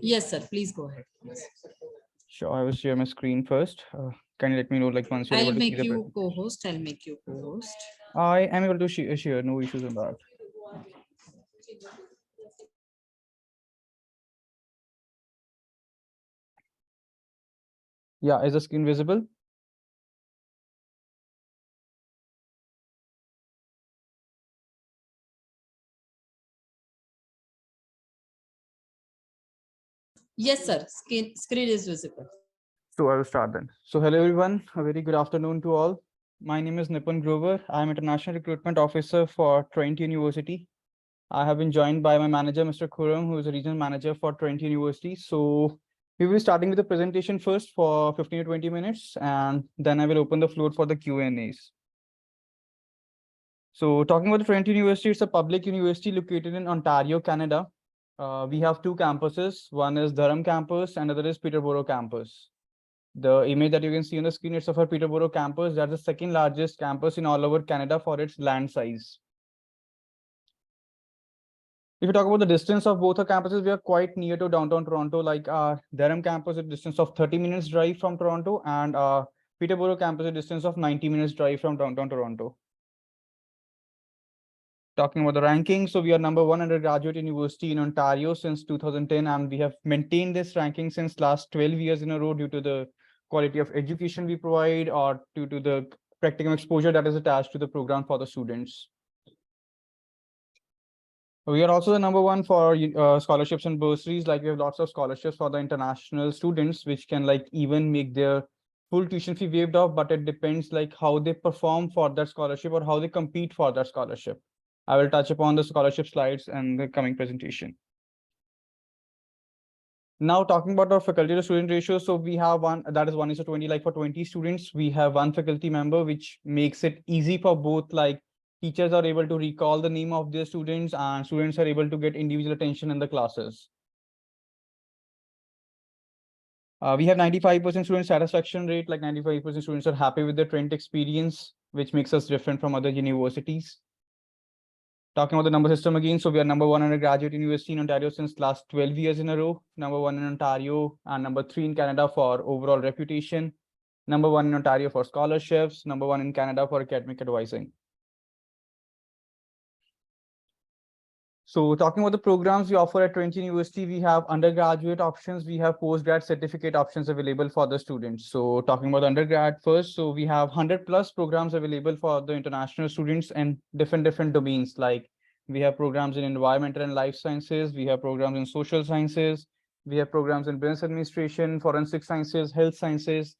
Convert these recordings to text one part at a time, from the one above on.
Yes, sir. Please go ahead. Sure, I will share my screen first. Can you let me know like once you're I'll able to see make the you presentation? co-host. I'll make you co-host. I am able to share, no issues on that. Yeah, is the screen visible? Yes, sir. Screen is visible. So I will start then. So hello everyone, a very good afternoon to all. My name is Nipun Grover. I am International Recruitment Officer for Trent University. I have been joined by my manager, Mr. Khurram, who is a regional manager for Trent University. So we will be starting with the presentation first for 15 to 20 minutes, and then I will open the floor for the Q&As. So talking about the Trent University, it's a public university located in Ontario, Canada. We have two campuses. One is Durham campus and other is Peterborough campus. The image that you can see on the screen is of our Peterborough campus. That's the second largest campus in all over Canada for its land size. If you talk about the distance of both our campuses, we are quite near to downtown Toronto. Like our Durham campus, a distance of 30 minutes drive from Toronto, and Peterborough campus, a distance of 90 minutes drive from downtown Toronto. Talking about the ranking, so we are number one undergraduate university in Ontario since 2010, and we have maintained this ranking since last 12 years in a row due to the quality of education we provide or due to the practical exposure that is attached to the program for the students. We are also the number one for scholarships and bursaries. Like we have lots of scholarships for the international students, which can like even make their full tuition fee waived off, but it depends like how they perform for that scholarship or how they compete for that scholarship. I will touch upon the scholarship slides and the coming presentation. Now talking about our faculty to student ratio, so we have one that is 1:20. Like for 20 students, we have one faculty member, which makes it easy for both like teachers are able to recall the name of their students and students are able to get individual attention in the classes. We have 95% student satisfaction rate, like 95% students are happy with the Trent experience, which makes us different from other universities. Talking about the number system again, so we are number one undergraduate university in Ontario since last 12 years in a row, number one in Ontario, and number three in Canada for overall reputation, number one in Ontario for scholarships, number one in Canada for academic advising. So talking about the programs we offer at Trent University, we have undergraduate options, we have postgrad certificate options available for the students. So talking about undergrad first, so we have 100 plus programs available for the international students and different domains. Like we have programs in environmental and life sciences, we have programs in social sciences, we have programs in business administration, forensic sciences, health sciences.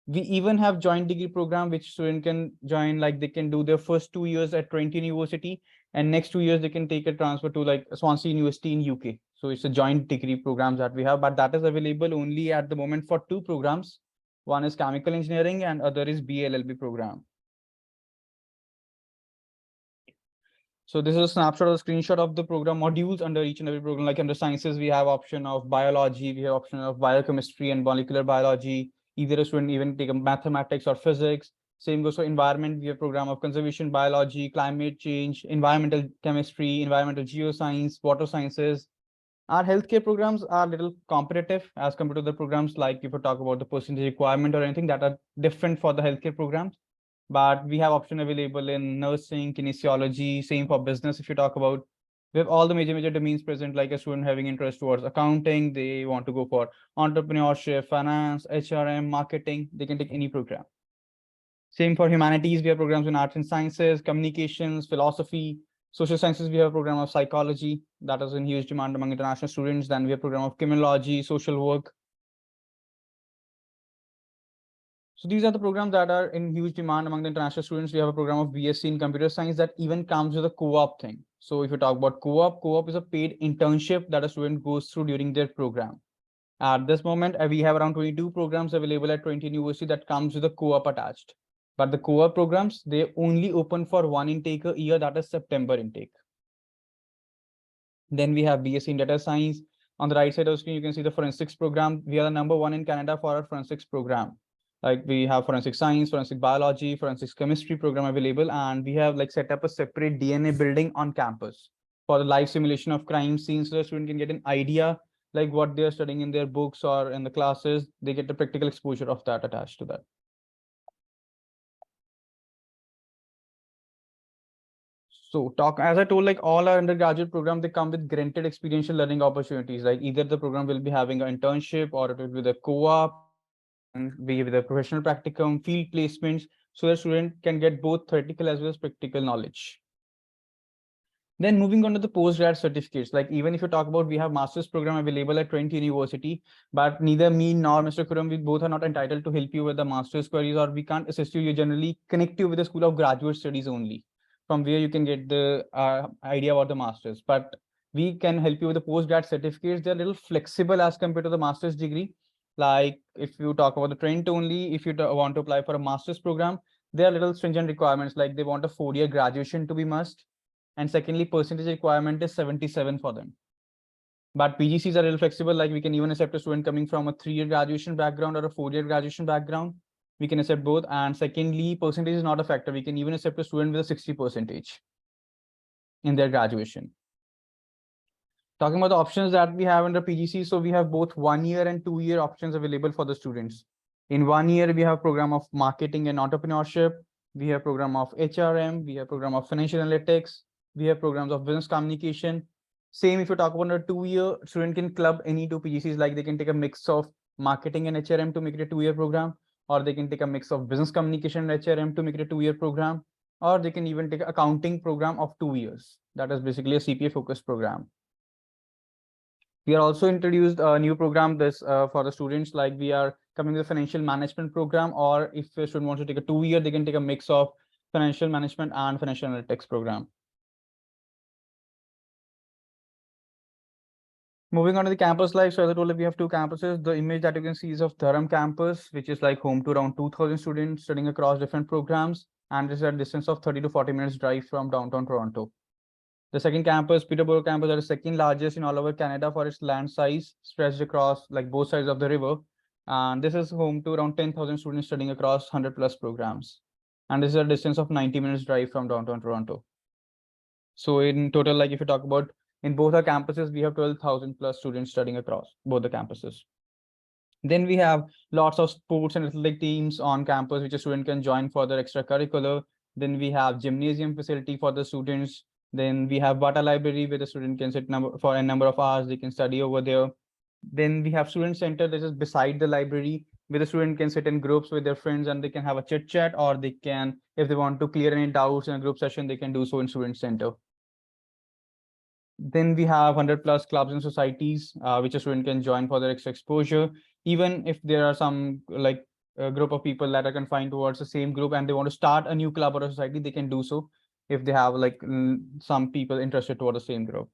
We even have joint degree program which student can join, like they can do their first 2 years at Trent University and next 2 years they can take a transfer to like Swansea University in UK. So it's a joint degree programs that we have, but that is available only at the moment for two programs. One is chemical engineering and other is BLLB program. So this is a snapshot of the screenshot of the program modules under each and every program. Like under sciences, we have option of biology, we have option of biochemistry and molecular biology. Either a student even take a mathematics or physics. Same goes for environment. We have program of conservation biology, climate change, environmental chemistry, environmental geoscience, water sciences. Our healthcare programs are a little competitive as compared to the programs like if you talk about the percentage requirement or anything that are different for the healthcare programs. But we have option available in nursing, kinesiology, same for business. If you talk about, we have all the major domains present, like a student having interest towards accounting, they want to go for entrepreneurship, finance, HRM, marketing, they can take any program. Same for humanities, we have programs in arts and sciences, communications, philosophy. Social sciences, we have a program of psychology that is in huge demand among international students. Then we have a program of criminology, social work. So these are the programs that are in huge demand among the international students. We have a program of BSc in computer science that even comes with a co-op thing. So if you talk about co-op is a paid internship that a student goes through during their program. At this moment, we have around 22 programs available at Trent University that comes with a co-op attached. But the co-op programs, they only open for one intake a year, that is September intake. Then we have BSc in data science. On the right side of the screen, you can see the forensics program. We are the number one in Canada for our forensics program. Like we have forensic science, forensic biology, forensics chemistry program available. And we have like set up a separate DNA building on campus for the live simulation of crime scenes so the student can get an idea like what they're studying in their books or in the classes, they get the practical exposure of that attached to that. So as I told, like all our undergraduate programs, they come with granted experiential learning opportunities. Like either the program will be having an internship or it will be the co-op and be with a professional practicum, field placements, so the student can get both theoretical as well as practical knowledge. Then moving on to the postgrad certificates, like even if you talk about, we have master's program available at Trent University, but neither me nor Mr. Kuram, we both are not entitled to help you with the master's queries, or we can't assist you. You generally connect you with the School of Graduate Studies only, from where you can get the idea about the master's. But we can help you with the postgrad certificates. They're a little flexible as compared to the master's degree. Like if you talk about the Trent only, if you want to apply for a master's program, there are little stringent requirements, like they want a 4-year graduation to be must. And secondly, percentage requirement is 77 for them. But PGCs are a little flexible, like we can even accept a student coming from a 3-year graduation background or a 4-year graduation background. We can accept both. And secondly, percentage is not a factor. We can even accept a student with a 60% in their graduation. Talking about the options that we have under PGC, so we have both 1-year and 2-year options available for the students. In 1 year, we have program of marketing and entrepreneurship. We have program of HRM. We have program of financial analytics. We have programs of business communication. Same if you talk about a 2-year, student can club any 2 PGCs, like they can take a mix of marketing and HRM to make it a 2-year program, or they can take a mix of business communication and HRM to make it a 2-year program, or they can even take an accounting program of 2 years. That is basically a CPA focused program. We are also introduced a new program this for the students, like we are coming with a financial management program, or if a student wants to take a 2-year, they can take a mix of financial management and financial analytics program. Moving on to the campus life. So as I told you, we have 2 campuses. The image that you can see is of Durham campus, which is like home to around 2,000 students studying across different programs. And this is a distance of 30 to 40 minutes drive from downtown Toronto. The second campus, Peterborough campus, is the second largest in all over Canada for its land size, stretched across like both sides of the river. And this is home to around 10,000 students studying across 100+ programs. And this is a distance of 90 minutes drive from downtown Toronto. So in total, like if you talk about in both our campuses, we have 12,000+ students studying across both the campuses. Then we have lots of sports and athletic teams on campus, which a student can join for their extracurricular. Then we have gymnasium facility for the students. Then we have Bata library where the student can sit for a number of hours, they can study over there. Then we have student center that is beside the library, where the student can sit in groups with their friends and they can have a chit chat, or they can, if they want to clear any doubts in a group session, they can do so in student center. Then we have 100+ clubs and societies, which a student can join for their extra exposure. Even if there are some like a group of people that are confined towards the same group and they want to start a new club or a society, they can do so if they have like some people interested toward the same group.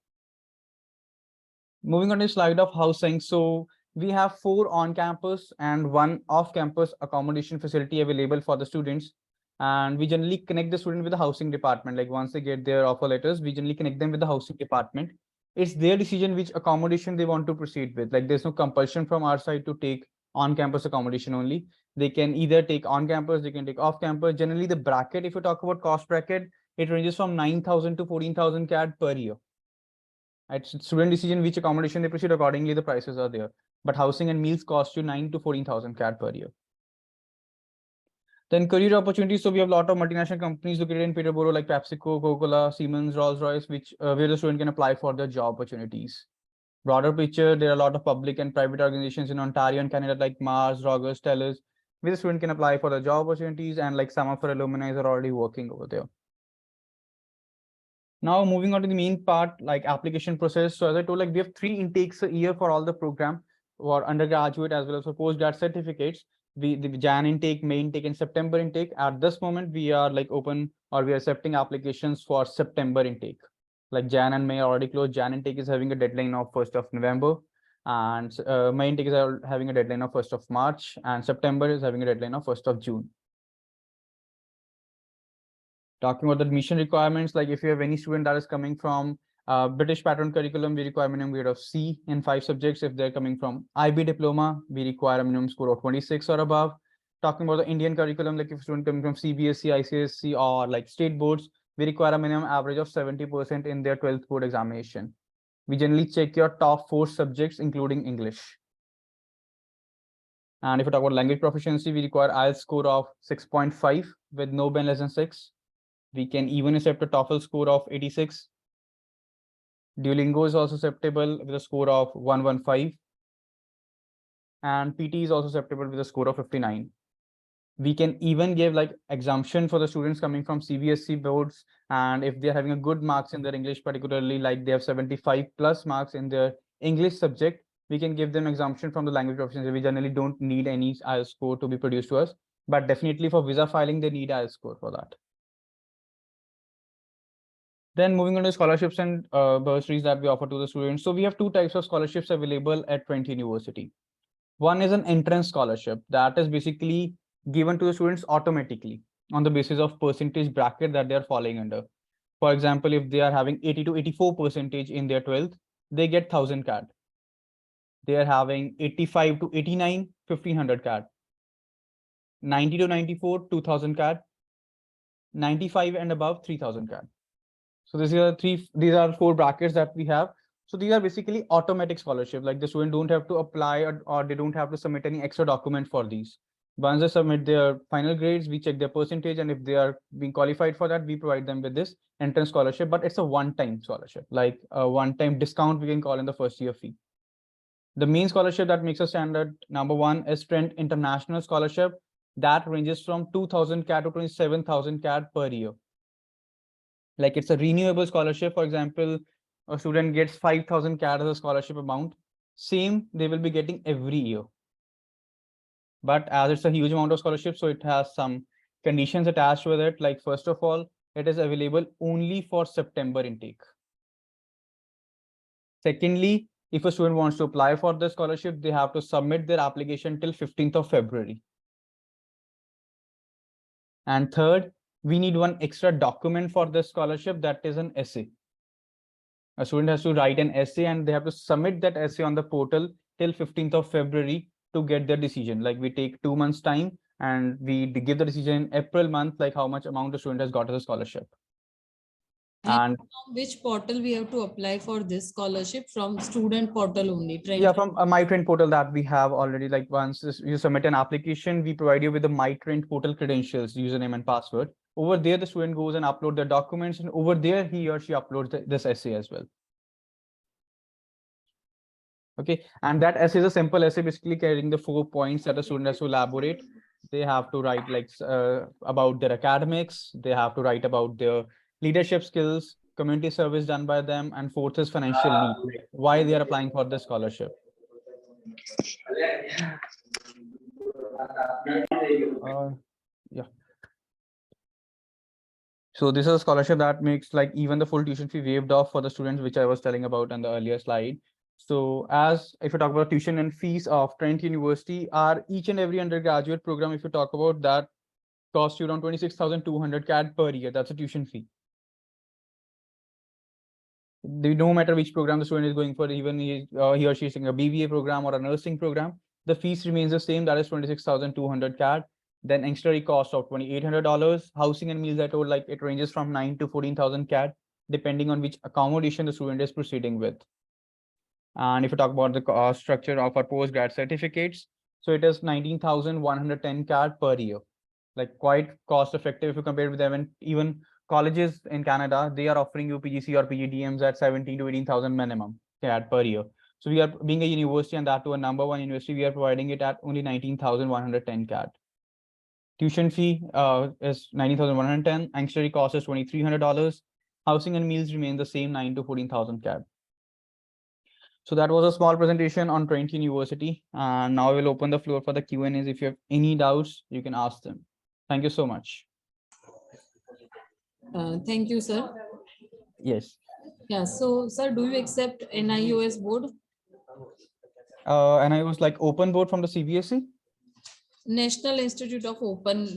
Moving on to the slide of housing. So we have 4 on-campus and 1 off-campus accommodation facility available for the students. And we generally connect the student with the housing department. Like once they get their offer letters, we generally connect them with the housing department. It's their decision which accommodation they want to proceed with. Like there's no compulsion from our side to take on-campus accommodation only. They can either take on-campus, they can take off-campus. Generally, the bracket, if you talk about cost bracket, it ranges from 9,000 to 14,000 CAD per year. It's student decision which accommodation they proceed, accordingly the prices are there. But housing and meals cost you 9,000 to 14,000 CAD per year. Then career opportunities. So we have a lot of multinational companies located in Peterborough, like PepsiCo, Coca-Cola, Siemens, Rolls-Royce, which where the student can apply for their job opportunities. Broader picture, there are a lot of public and private organizations in Ontario and Canada, like Mars, Rogers, Tellus, where the student can apply for the job opportunities, and like some of our alumni are already working over there. Now moving on to the main part, like application process. So as I told, like we have 3 intakes a year for all the program, for undergraduate as well as for postgrad certificates. The Jan intake, May intake, and September intake. At this moment, we are like open, or we are accepting applications for September intake. Like Jan and May are already closed. Jan intake is having a deadline of 1st of November, and May intake is having a deadline of 1st of March, and September is having a deadline of 1st of June. Talking about the admission requirements, like if you have any student that is coming from British pattern curriculum, we require minimum grade of C in 5 subjects. If they're coming from IB diploma, we require a minimum score of 26 or above. Talking about the Indian curriculum, like if a student coming from CBSE, ICSE, or like state boards, we require a minimum average of 70% in their 12th board examination. We generally check your top 4 subjects, including English. And if you talk about language proficiency, we require IELTS score of 6.5 with no band less than 6. We can even accept a TOEFL score of 86. Duolingo is also acceptable with a score of 115. And PT is also acceptable with a score of 59. We can even give like exemption for the students coming from CBSE boards. And if they're having a good marks in their English, particularly like they have 75 plus marks in their English subject, we can give them exemption from the language proficiency. We generally don't need any IELTS score to be produced to us, but definitely for visa filing, they need IELTS score for that. Then moving on to scholarships and bursaries that we offer to the students. So we have 2 types of scholarships available at Trent University. One is an entrance scholarship that is basically given to the students automatically on the basis of percentage bracket that they are falling under. For example, if they are having 80 to 84 percentage in their 12th, they get 1000 CAD. They are having 85 to 89, 1500 CAD. 90 to 94, 2000 CAD. 95 and above, 3000 CAD. So these are 4 brackets that we have. So these are basically automatic scholarship. Like the student don't have to apply or they don't have to submit any extra document for these. Once they submit their final grades, we check their percentage, and if they are being qualified for that, we provide them with this entrance scholarship. But it's a one-time scholarship, like a one-time discount we can call in the first year fee. The main scholarship that makes a standard, number 1 is Trent International Scholarship. That ranges from 2000 CAD to 27,000 CAD per year. Like it's a renewable scholarship. For example, a student gets 5,000 CAD as a scholarship amount. Same, they will be getting every year. But as it's a huge amount of scholarship, so it has some conditions attached with it. Like first of all, it is available only for September intake. Secondly, if a student wants to apply for the scholarship, they have to submit their application till 15th of February. And third, we need one extra document for this scholarship, that is an essay. A student has to write an essay and they have to submit that essay on the portal till 15th of February to get their decision. Like we take 2 months time and we give the decision in April month, like how much amount the student has got as a scholarship. And from which portal we have to apply for this scholarship? From student portal only? Trent. Yeah, from a MyTrent portal that we have already. Like once you submit an application, we provide you with the MyTrent portal credentials, username and password. Over there, the student goes and upload their documents, and over there, he or she uploads this essay as well. Okay, and that essay is a simple essay, basically carrying the 4 points that the student has to elaborate. They have to write like about their academics. They have to write about their leadership skills, community service done by them, and fourth is financial need, why they are applying for the scholarship. Yeah. So this is a scholarship that makes like even the full tuition fee waived off for the students, which I was telling about in the earlier slide. So as if you talk about tuition and fees of Trent University, are each and every undergraduate program, if you talk about that, costs you around 26,200 CAD per year. That's a tuition fee. No matter which program the student is going for, even he or she is taking a BBA program or a nursing program, the fees remains the same. That is 26,200 CAD. Then ancillary cost of $2,800. Housing and meals, I told, like it ranges from 9 to 14,000 CAD, depending on which accommodation the student is proceeding with. And if you talk about the cost structure of our postgrad certificates, so it is 19,110 CAD per year. Like quite cost effective if you compare with them. And even colleges in Canada, they are offering you PGC or PGDMs at 17 to 18,000 minimum CAD per year. So we are being a university, and that to a number 1 university, we are providing it at only 19,110 CAD. Tuition fee is 19,110. Ancillary cost is $2,300. Housing and meals remain the same, 9 to 14,000 CAD. So that was a small presentation on Trent University. And now we'll open the floor for the Q&As. If you have any doubts, you can ask them. Thank you so much. Thank you, sir. Yes. Yeah. So, sir, do you accept NIOS board? And I was like open board from the CBSE. National Institute of Open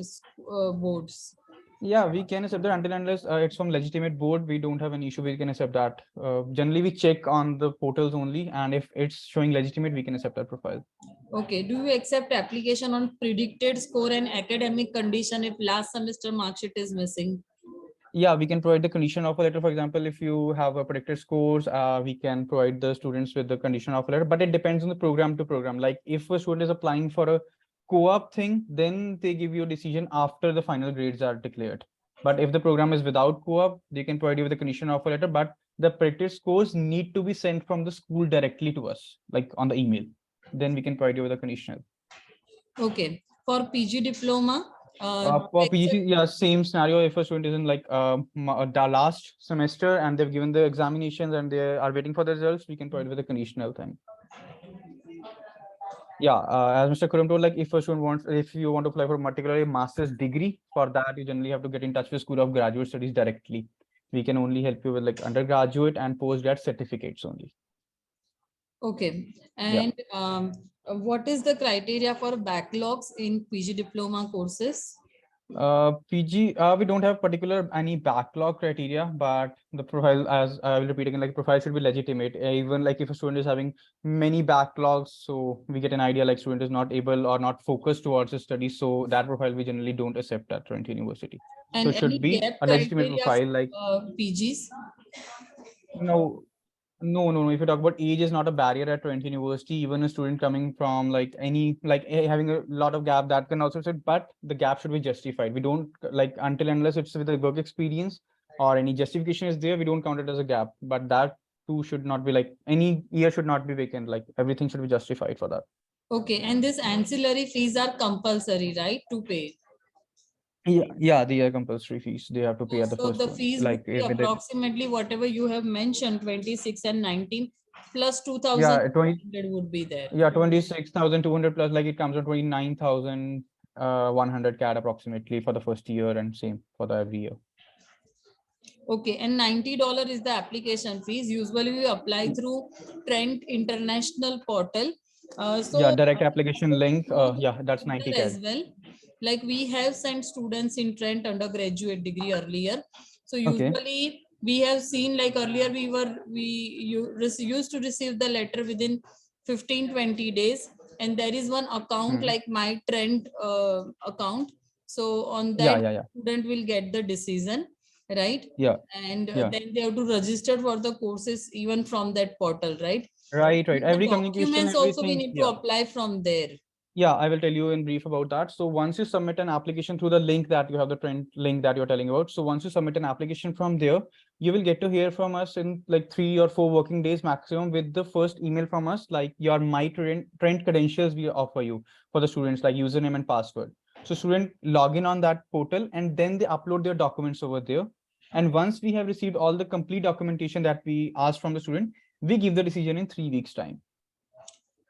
Boards. Yeah, we can accept that until unless it's from legitimate board. We don't have an issue. We can accept that. Generally, we check on the portals only, and if it's showing legitimate, we can accept that profile. Okay. Do you accept application on predicted score and academic condition if last semester mark sheet is missing? Yeah, we can provide the condition of a letter. For example, if you have a predicted scores, we can provide the students with the condition of a letter, but it depends on the program to program. Like if a student is applying for a co-op thing, then they give you a decision after the final grades are declared. But if the program is without co-op, they can provide you with the condition of a letter, but the predicted scores need to be sent from the school directly to us, like on the email. Then we can provide you with a conditional. Okay. For PG diploma, For PGC, yeah, same scenario. If a student is in like the last semester and they've given the examinations and they are waiting for the results, we can provide with a conditional thing. Yeah, as Mr. Kurum told, like if a student wants, if you want to apply for particularly a master's degree, for that you generally have to get in touch with School of Graduate Studies directly. We can only help you with like undergraduate and postgrad certificates only. okay. Yeah. And what is the criteria for backlogs in PG diploma courses? PG, we don't have particular any backlog criteria, but the profile, as I will repeat again, like profile should be legitimate. Even like if a student is having many backlogs, so we get an idea like student is not able or not focused towards his studies. So that profile we generally don't accept at Trent University. So And it should any be gap a legitimate criteria profile. Like for PGs? no, no. If you talk about age is not a barrier at Trent University, even a student coming from like any like having a lot of gap that can also sit, but the gap should be justified. We don't like until unless it's with the work experience or any justification is there, we don't count it as a gap. But that too should not be like any year should not be vacant. Like everything should be justified for that. Okay. And this ancillary fees are compulsory, right, to pay? Yeah, the compulsory fees they have to pay at the So first the one. fees would Like be with the approximately whatever you have mentioned, 26 and 19 plus yeah 20 2,200 would be there. yeah 26,200 plus like it comes to 29,000 100 CAD approximately for the first year and same for the every year. Okay, and $90 is the application fees. Usually we apply through Trent International Portal. Yeah, So direct application link. Yeah, that's portal 90 as CAD. well. Like we have sent students in Trent undergraduate degree earlier. So Okay. usually we have seen like earlier used to receive the letter within 15-20 days, and there is one account Hmm. like my Trent account. So on Yeah, that yeah, yeah, student will get the decision, right? yeah, And yeah. then they have to register for the courses even from that portal, right? Right, right. The Every communication, documents also we everything. need to Yeah. apply from there. Yeah, I will tell you in brief about that. So once you submit an application through the link that you have, the Trent link that you're telling about. So once you submit an application from there, you will get to hear from us in like 3 or 4 working days maximum with the first email from us, like your my Trent credentials we offer you for the students, like username and password. So student log in on that portal and then they upload their documents over there. And once we have received all the complete documentation that we asked from the student, we give the decision in 3 weeks time.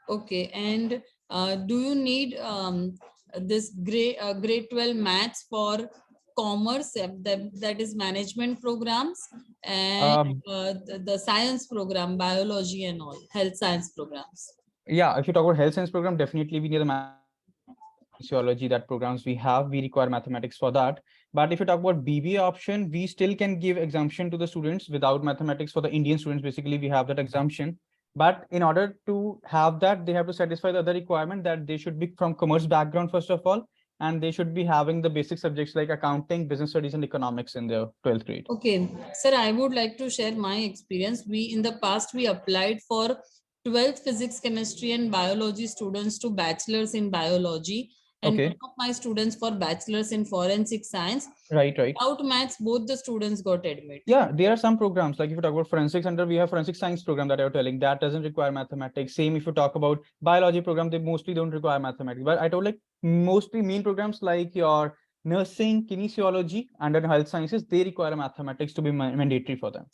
Okay, and do you need this grade 12 maths for commerce, that is management programs, and Um, the science program, biology and all, health science programs? Yeah, if you talk about health science program, definitely we need the mathematics for that. Kinesiology, that programs we have, we require mathematics for that. But if you talk about BBA option, we still can give exemption to the students without mathematics for the Indian students. Basically, we have that exemption. But in order to have that, they have to satisfy the other requirement that they should be from commerce background, first of all, and they should be having the basic subjects like accounting, business studies, and economics in their 12th grade. Okay, sir, I would like to share my experience. We in the past we applied for 12th physics, chemistry, and biology students to bachelor's in biology, and one Okay, of my students for bachelor's in forensic science. right, right. Without maths, both the students got admit. Yeah, there are some programs like if you talk about forensic center, we have forensic science program that I was telling that doesn't require mathematics. Same if you talk about biology program, they mostly don't require mathematics. But I told like mostly main programs like your nursing, kinesiology, and then health sciences, they require mathematics to be mandatory for them.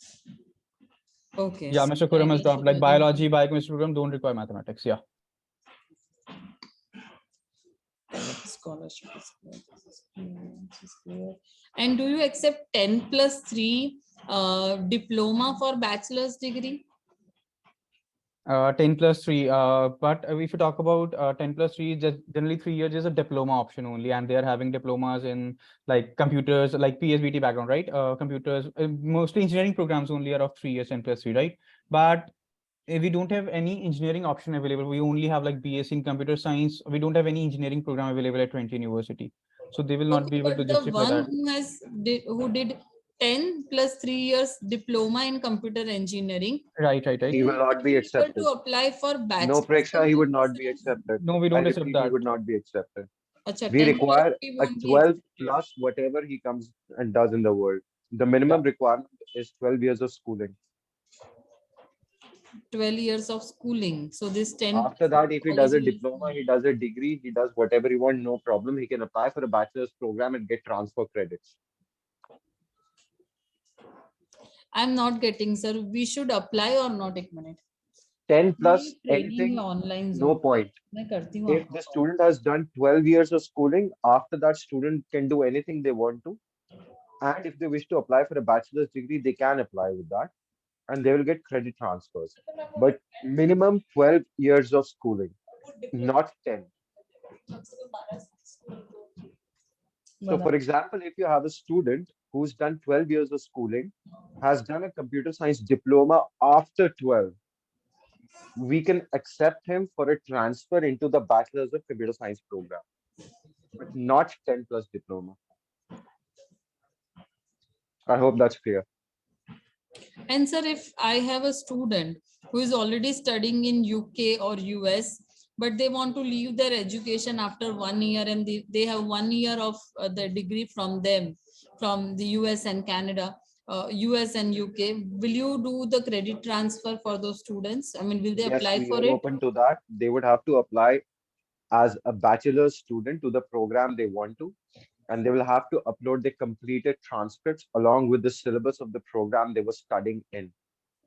Okay, Yeah, so Mr. I Kuram has will dropped like share the biology, biochemistry program don't require mathematics. Yeah. scholarship. Is clear. And do you accept 10+3 diploma for bachelor's degree? 10 plus 3. But if you talk about 10 plus 3, just generally 3 years is a diploma option only, and they are having diplomas in like computers, like PSBT background, right? Computers, mostly engineering programs only are of 3 years, 10 plus 3, right? But we don't have any engineering option available. We only have like BSc in computer science. We don't have any engineering program available at Trent University. So they will not Okay, be able to but the justify one that. who did 10 plus 3 years diploma in computer engineering, Right. He will not be able accepted. to apply for No, bachelor's Preksha, he would computer not be science? accepted. No, we don't I accept repeat, he that. would not be accepted. Acha, We 10 plus require we a won't be 12 accepted. plus whatever he comes and does in the world. The minimum requirement is 12 years of schooling. 12 years of schooling. So this 10 After that, if he does a qualification. diploma, he does a degree, he does whatever he wants, no problem. He can apply for a bachelor's program and get transfer credits. I'm not getting, sir. We should apply or not? एक minute. 10 plus मेरी training anything, में online no zone. point. मैं करती हूँ If आपको. the student has done 12 years of schooling, after that, student can do anything they want to. And if they wish to apply for a bachelor's degree, they can apply with that and they will get credit transfers. But minimum 12 years of schooling, not 10. So, for example, if you have a student who's done 12 years of schooling, has done a computer science diploma after 12, we can accept him for a transfer into the bachelor's of computer science program, but not 10 plus diploma. I hope that's clear. And sir, if I have a student who is already studying in UK or US, but they want to leave their education after 1 year and they have 1 year of the degree from them, from the US and Canada, US and UK, will you do the credit transfer for those students? I mean, will they Yes, apply we for are it? open to that. They would have to apply as a bachelor's student to the program they want to, and they will have to upload the completed transcripts along with the syllabus of the program they were studying in.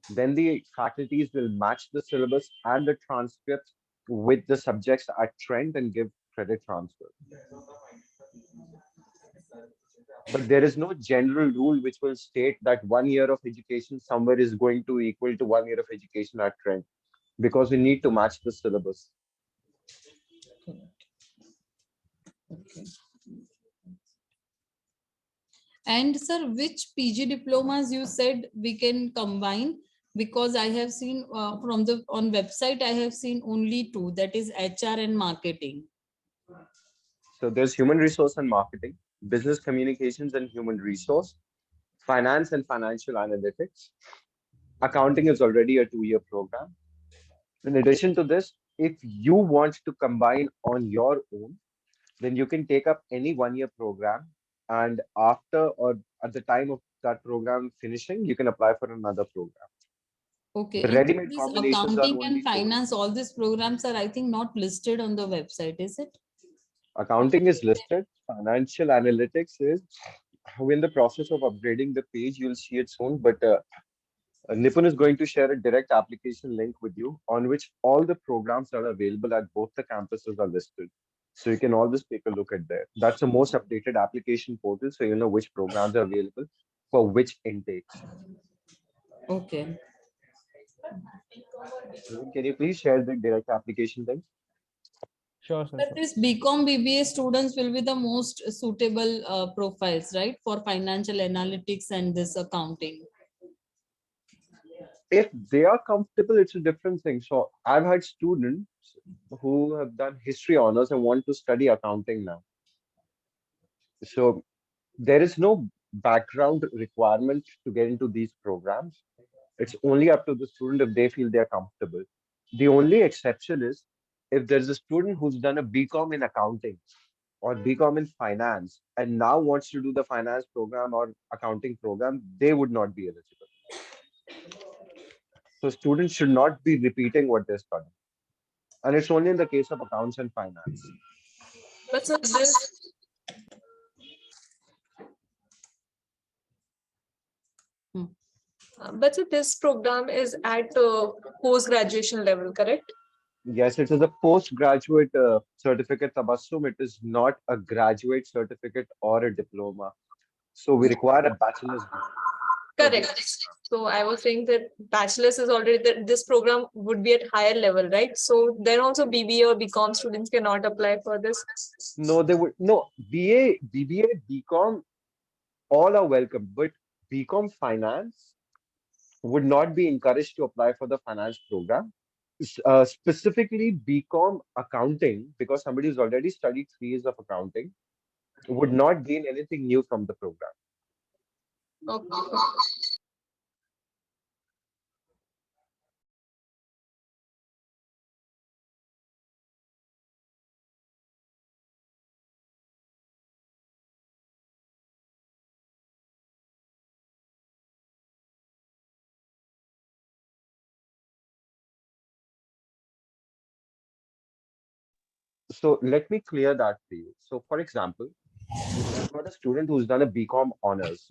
Then the faculties will match the syllabus and the transcripts with the subjects at Trent and give credit transfer. But there is no general rule which will state that 1 year of education somewhere is going to equal to 1 year of education at Trent, because we need to match the syllabus. Okay. And sir, which PG diplomas you said we can combine? Because I have seen from the on website, I have seen only two, that is HR and marketing. So there's human resource and marketing, business communications and human resource, finance and financial analytics. Accounting is already a 2 year program. In addition to this, if you want to combine on your own, then you can take up any 1 year program. And after or at the time of that program finishing, you can apply for another program. Okay, The and ready-made these combinations are accounting and only 4. finance, all these programs are, I think, not listed on the website, is it? Accounting is listed. Financial analytics is, we're in the process of upgrading the page. You'll see it soon. But Nipun is going to share a direct application link with you on which all the programs that are available at both the campuses are listed. So you can always take a look at there. That's the most updated application portal. So you know which programs are available for which intakes. Okay. Can you please share the direct application link? Sure, sir. But this BCom BBA students will be the most suitable profiles, right, for financial analytics and this accounting. If they are comfortable, it's a different thing. So I've had students who have done history honors and want to study accounting now. So there is no background requirement to get into these programs. It's only up to the student if they feel they're comfortable. The only exception is if there's a student who's done a BCom in accounting or BCom in finance and now wants to do the finance program or accounting program, they would not be eligible. So students should not be repeating what they're studying. And it's only in the case of accounts and finance. But so this, but so this program is at post graduation level, correct? Yes, it is a postgraduate certificate, Tabassum. It is not a graduate certificate or a diploma. So we require a bachelor's degree. Correct. So I was saying that bachelor's is already that this program would be at higher level, right? So then also BBA or BCom students cannot apply for this. No, they would no BA, BBA, BCom, all are welcome, but BCom finance would not be encouraged to apply for the finance program. Specifically, BCom accounting, because somebody who's already studied 3 years of accounting, would not gain anything new from the program. Okay. So let me clear that for you. So for example, if I've got a student who's done a BCom honors,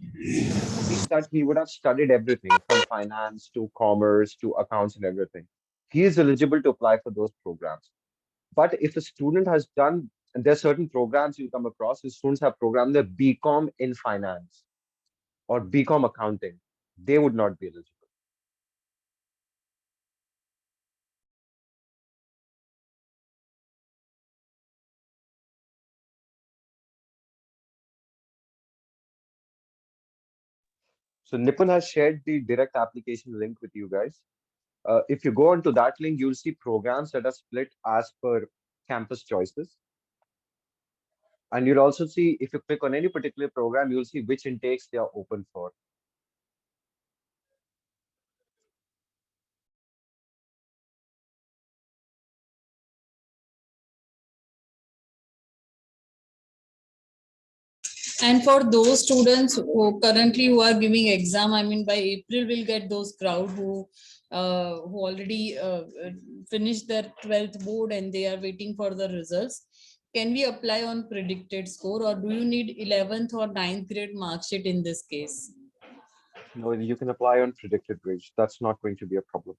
he would have studied everything from finance to commerce to accounts and everything. He is eligible to apply for those programs. But if a student has done, and there are certain programs you come across, the students have programmed their BCom in finance or BCom accounting, they would not be eligible. So Nipun has shared the direct application link with you guys. If you go onto that link, you'll see programs that are split as per campus choices. And you'll also see, if you click on any particular program, you'll see which intakes they are open for. And for those students who currently who are giving exam, I mean, by April we'll get those crowd who already finished their 12th board and they are waiting for the results. Can we apply on predicted score, or do you need 11th or 9th grade mark sheet in this case? No, you can apply on predicted grades. That's not going to be a problem.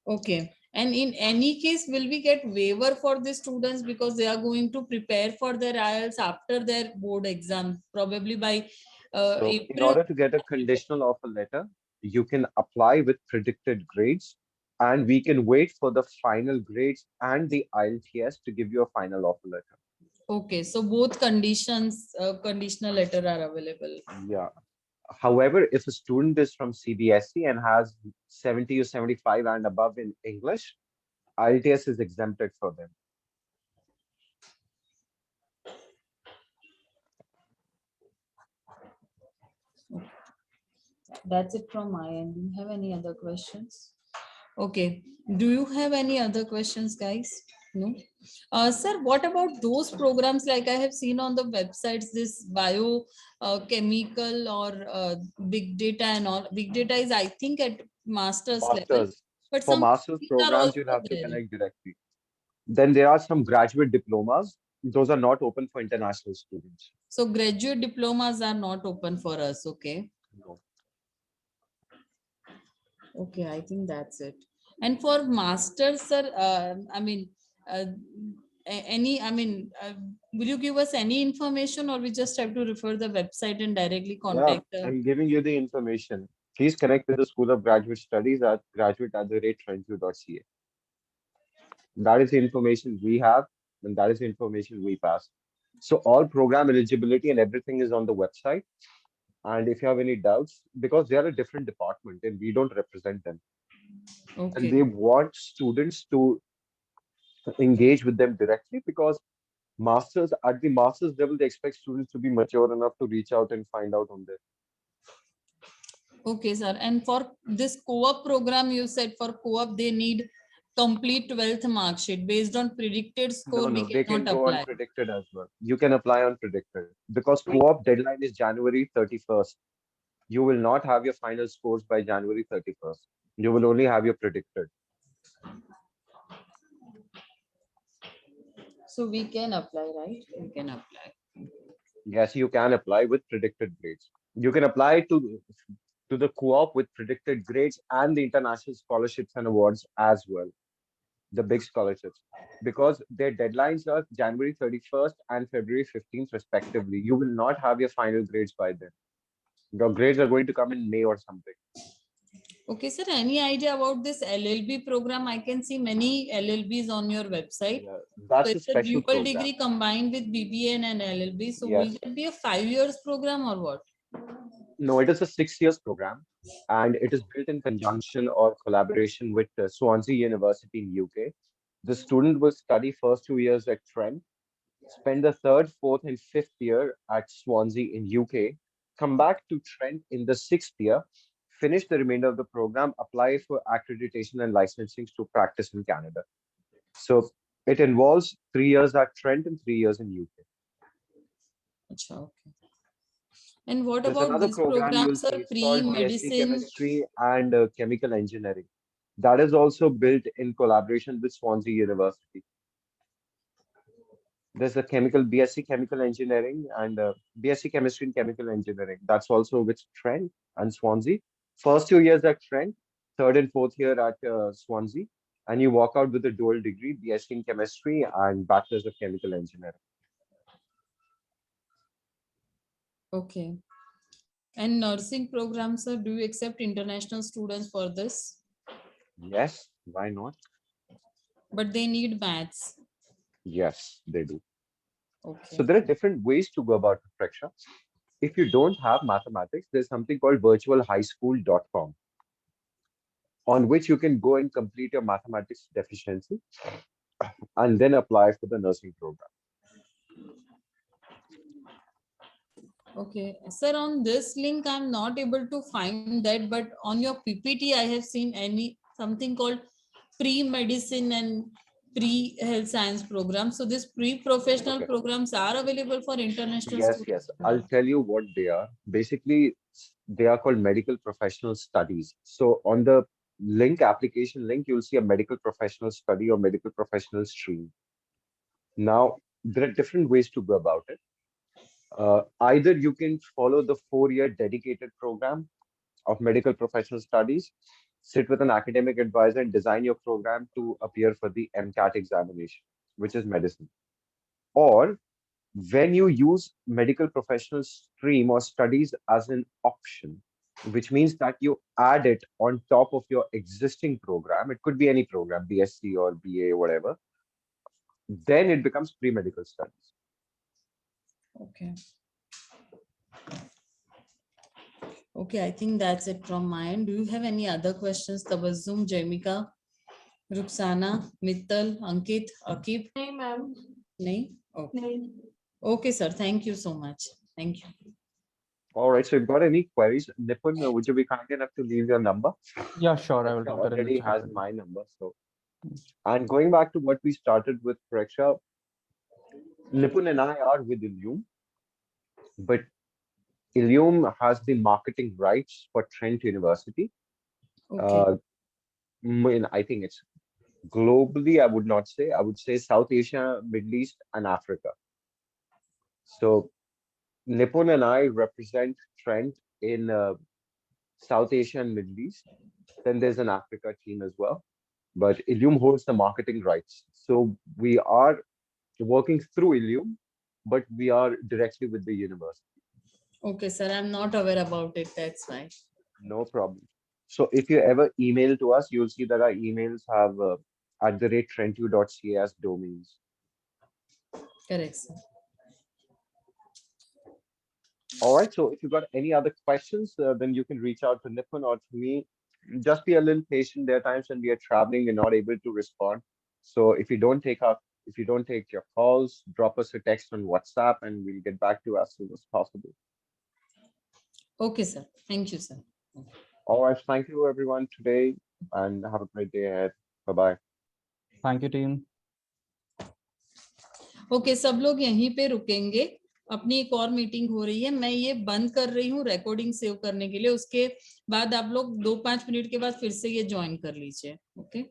Okay. And in any case, will we get waiver for the students because they are going to prepare for their IELTS after their board exam, probably by So in April? order to get a conditional offer letter, you can apply with predicted grades, and we can wait for the final grades and the IELTS to give you a final offer letter. Okay, so both conditions, conditional letter are available. Yeah. However, if a student is from CBSE and has 70 or 75 and above in English, IELTS is exempted for them. That's it from my end. Do you have any other questions? Okay. Do you have any other questions, guys? No. Sir, what about those programs like I have seen on the websites, this bio chemical or big data and all? Big data is, I think, at master's level, Masters. but For some master's things are programs, also you'll have to there. connect directly. Then there are some graduate diplomas. Those are not open for international students. So graduate diplomas are not open for us. Okay. No. Okay, I think that's it. And for masters, sir, I mean, will you give us any information, or we just have to refer the website and directly Yeah, contact the? I'm giving you the information. Please connect with the School of Graduate Studies at graduate@trent.ca. That is the information we have, and that is the information we pass. So all program eligibility and everything is on the website. And if you have any doubts, because they are a different department and we don't represent them, and Okay. they want students to engage with them directly, because masters at the masters level, they expect students to be mature enough to reach out and find out on this. Okay, sir. And for this co-op program, you said for co-op, they need complete 12th mark sheet based on predicted No, score. We no, they can cannot go on apply. predicted as well. You can apply on predicted because co-op deadline is January 31st. You will not have your final scores by January 31st. You will only have your predicted. So we can apply, right? We can apply. Yes, you can apply with predicted grades. You can apply to the co-op with predicted grades and the international scholarships and awards as well, the big scholarships, because their deadlines are January 31st and February 15th, respectively. You will not have your final grades by then. Your grades are going to come in May or something. Okay, sir. Any idea about this LLB program? I can see many LLBs on your website. Yeah, So that's a it's a special dual program. degree combined with BBA and an LLB. So will Yes. it be a 5 years program or what? No, it is a 6 years program, and it is built in conjunction or collaboration with Swansea University in UK. The student will study first 2 years at Trent, spend the third, fourth, and fifth year at Swansea in UK, come back to Trent in the sixth year, finish the remainder of the program, apply for accreditation and licensing to practice in Canada. So it involves 3 years at Trent and 3 years in UK. Acha, okay. And what There's about another these program you'll programs see, are it's called BSc pre-medicine? Chemistry and Chemical Engineering. That is also built in collaboration with Swansea University. There's a BSc Chemical Engineering and BSc Chemistry and Chemical Engineering. That's also with Trent and Swansea. First 2 years at Trent, third and fourth year at Swansea, and you walk out with a dual degree, BSc in Chemistry and Bachelor's of Chemical Engineering. Okay. And nursing programs, sir, do you accept international students for this? Yes, why not? But they need maths. Yes, they do. Okay. So there are different ways to go about the Praksha. If you don't have mathematics, there's something called virtualhighschool.com, on which you can go and complete your mathematics deficiency and then apply for the nursing program. Okay. Sir, on this link, I'm not able to find that, but on your PPT, I have seen something called pre-medicine and pre-health science program. So these pre-professional Okay. programs are available for international Yes, students. I'll tell you what they are. Basically, they are called medical professional studies. So on the application link, you'll see a medical professional study or medical professional stream. Now, there are different ways to go about it. Either you can follow the 4-year dedicated program of medical professional studies, sit with an academic advisor and design your program to appear for the MCAT examination, which is medicine. Or when you use medical professional stream or studies as an option, which means that you add it on top of your existing program, it could be any program, BSc or BA, whatever, then it becomes pre-medical studies. Okay. Okay, I think that's it from my end. Do you have any other questions? Tabassum, Jaimika, Ruxana, Mittal, Ankit, Akib? Hey, ma'am. No? Okay. Okay, sir. Thank you so much. Thank you. All right, so if you've got any queries, Nipun, would you be kind enough to leave your number? Yeah, sure. I will Praksha drop that in the already chat. has my number. So, and going back to what we started with, Praksha, Nipun and I are with Illume, but Illume has the marketing rights for Trent University. Okay. I think it's globally, I would not say. I would say South Asia, Middle East, and Africa. So Nipun and I represent Trent in South Asia and Middle East. Then there's an Africa team as well. But Illume holds the marketing rights. So we are working through Illume, but we are directly with the university. Okay, sir. I'm not aware about it. That's why. No problem. So if you ever email to us, you'll see that our emails have @trentu.ca as domains. Correct, sir. All right. So if you've got any other questions, then you can reach out to Nipun or to me. Just be a little patient. There are times when we are traveling, we're not able to respond. So if you don't take your calls, drop us a text on WhatsApp, and we'll get back to you as soon as possible. Okay, sir. Thank you, sir. All right. Thank you, everyone, today, and have a great day ahead. Bye-bye. Thank you, team. Okay सब लोग यहीं पे रुकेंगे. अपनी एक और meeting हो रही है, मैं ये बंद कर रही हूँ रिकॉर्डिंग सेव करने के लिए. उसके बाद आप लोग 2-5 मिनट के बाद फिर से ये ज्वाइन कर लीजिए. ओके.